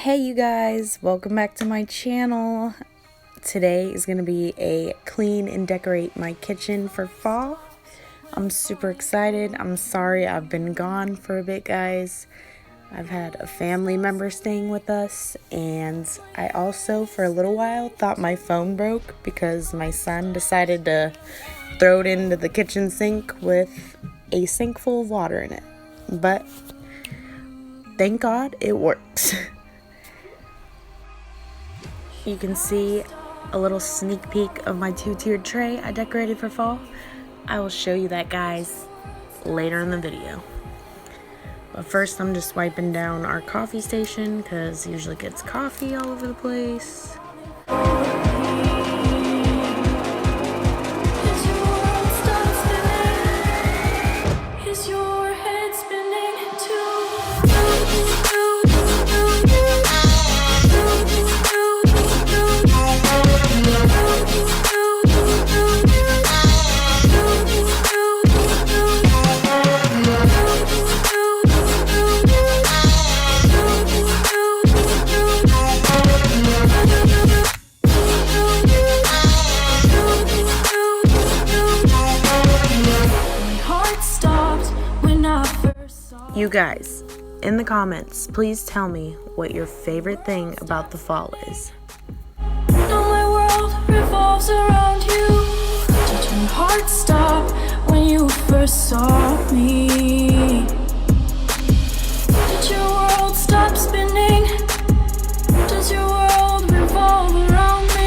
Hey you guys, welcome back to my channel. Today is going to be a clean and decorate my kitchen for fall. I'm super excited. I'm sorry I've been gone for a bit, guys. I've had a family member staying with us, and I also for a little while thought my phone broke because my son decided to throw it into the kitchen sink with a sink full of water in it. But thank God it worked. You can see a little sneak peek of my two-tiered tray I decorated for fall. I will show you that, guys, later in the video. But first I'm just wiping down our coffee station because it usually gets coffee all over the place. You guys, in the comments, please tell me what your favorite thing about the fall is. Now my world revolves around you. Did your heart stop when you first saw me? Did your world stop spinning? Does your world revolve around me?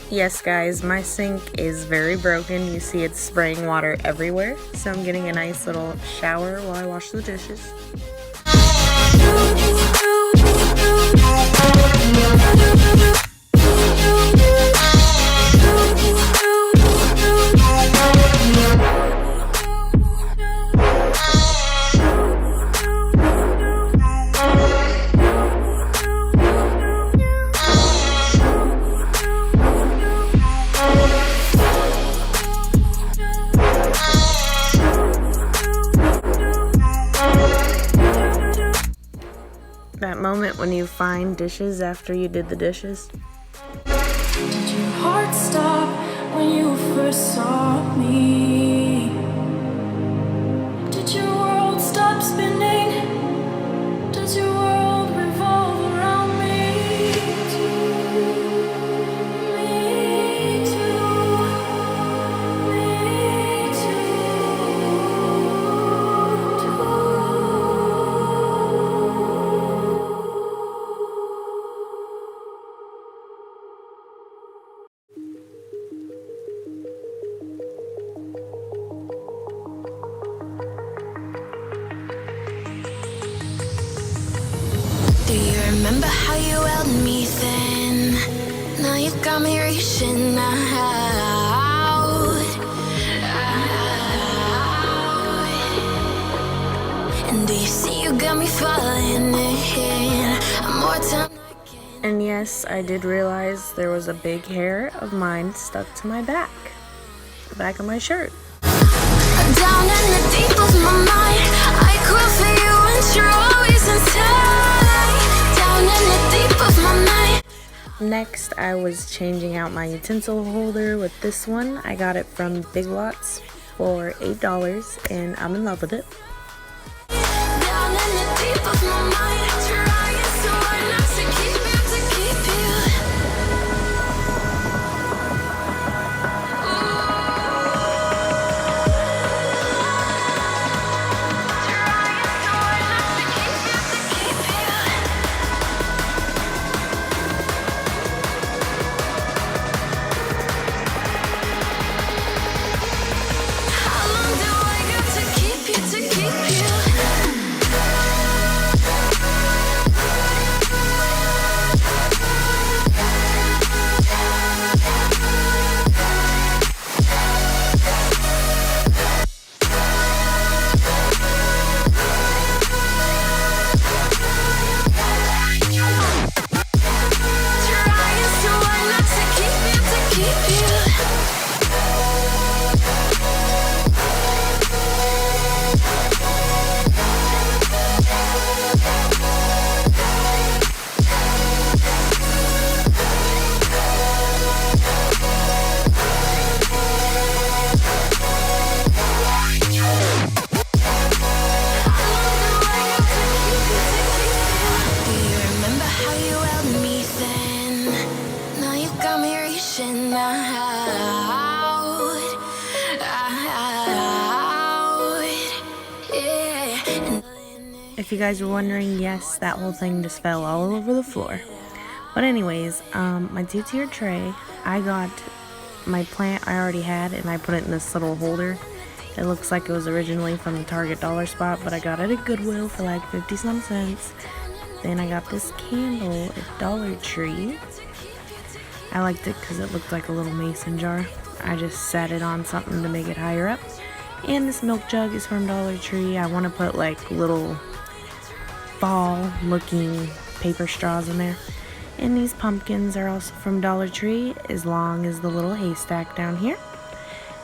Yes, guys, my sink is very broken. You see it's spraying water everywhere, so I'm getting a nice little shower while I wash the dishes. That moment when you find dishes after you did the dishes. Did your heart stop when you first saw me? Did your world stop spinning? Does your world revolve around me? Me too. Me Do you remember how you held me then? Now you got me reaching out. And do you see you got me falling in more time? And yes, I did realize there was a big hair of mine stuck to my back. The back of my shirt. Down in the deep of my mind, I crawl for you and you're always inside. Down in the deep of my mind. Next, I was changing out my utensil holder with this one. I got it from Big Lots for $8, and I'm in love with it. Down in the deep of my mind, trying so hard not to keep you. How long do I got to keep you? if you guys were wondering, yes, that whole thing just fell all over the floor. But anyways, my 2-tier tray, I got my plant I already had and I put it in this little holder. It looks like it was originally from the Target dollar spot, but I got it at Goodwill for like 50-some cents. Then I got this candle at Dollar Tree. I liked it because it looked like a little mason jar. I just sat it on something to make it higher up. And this milk jug is from Dollar Tree. I want to put like little fall looking paper straws in there. And these pumpkins are also from Dollar Tree, as long as the little haystack down here.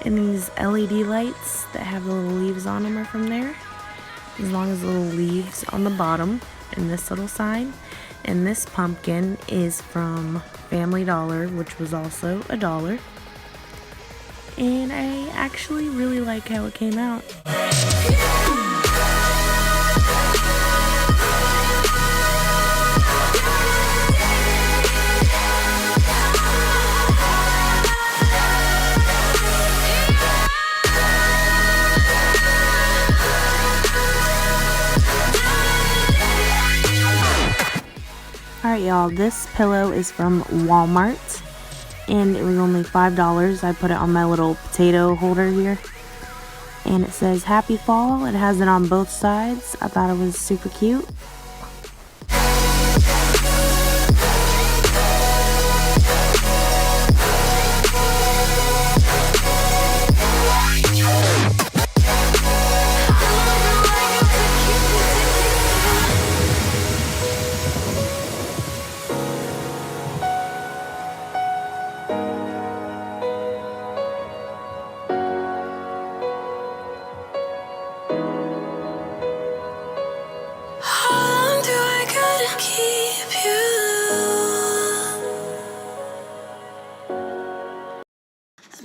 And these LED lights that have the little leaves on them are from there, as long as the little leaves on the bottom, and this little sign. And this pumpkin is from Family Dollar, which was also $1. And I actually really like how it came out. Alright y'all, this pillow is from Walmart and it was only $5. I put it on my little potato holder here and it says Happy Fall. It has it on both sides. I thought it was super cute.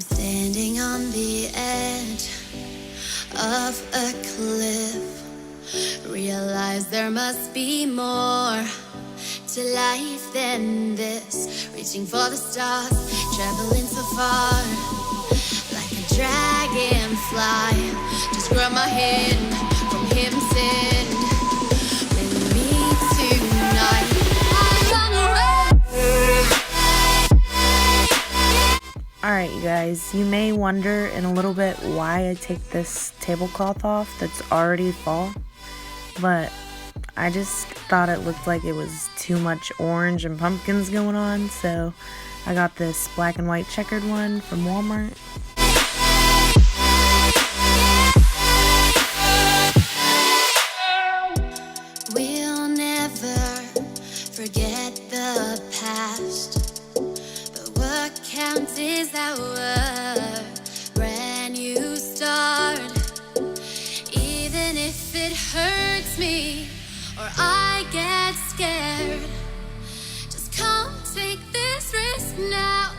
Standing on the edge of a cliff, realize there must be more to life than this. Reaching for the stars, traveling so far, like a dragonfly. Just grab my hand from heaven send. With me tonight, I run away. Alright you guys, you may wonder in a little bit why I take this tablecloth off that's already fall, but I just thought it looked like it was too much orange and pumpkins going on, so I got this black and white checkered one from Walmart. We'll never forget the past. What counts is our brand new start. Even if it hurts me or I get scared, just come take this risk now.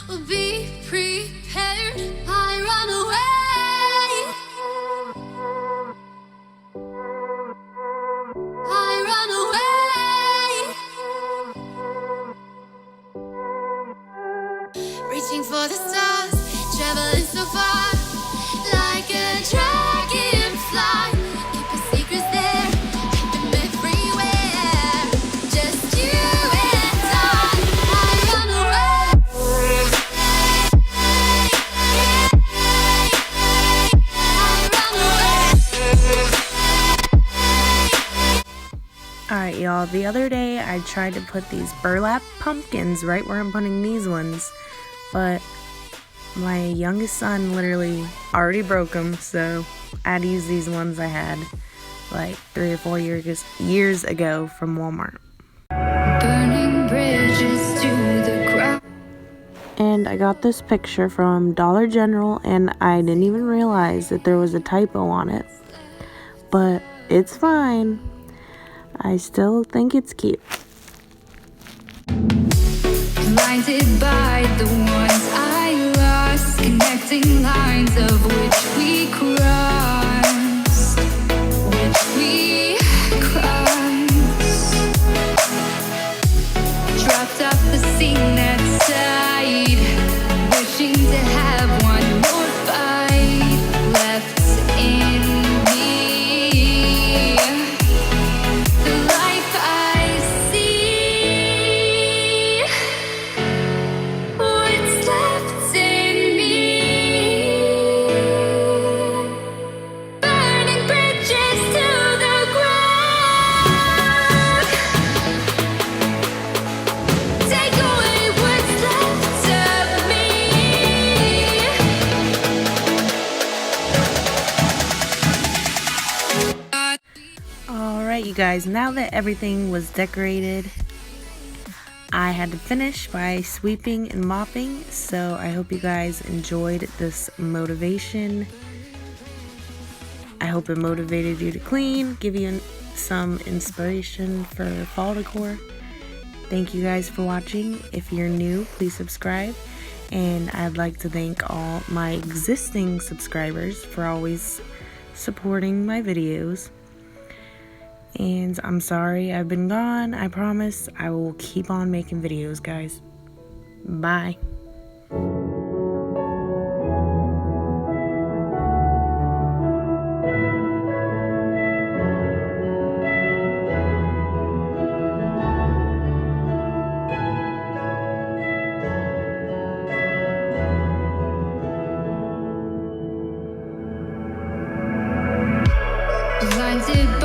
We'll be prepared. I run away. I run away. Reaching for the stars, traveling so far, like a dragonfly. Keep your secrets there, keep them everywhere. Just you and I run away. Alright y'all, the other day I tried to put these burlap pumpkins right where I'm putting these ones, but my youngest son literally already broke them, so I had to use these ones I had like 3 or 4 years ago from Walmart. Burning bridges to the ground. And I got this picture from Dollar General and I didn't even realize that there was a typo on it, but it's fine. I still think it's cute. Blinded by the ones I lost, connecting lines of which we crossed, dropped off the scene that side, wishing to have one more fight left in me. guys, now that everything was decorated, I had to finish by sweeping and mopping, so I hope you guys enjoyed this motivation. I hope it motivated you to clean, give you some inspiration for fall decor. Thank you guys for watching. If you're new, please subscribe. And I'd like to thank all my existing subscribers for always supporting my videos. And I'm sorry I've been gone. I promise I will keep on making videos, guys. Bye. Blinded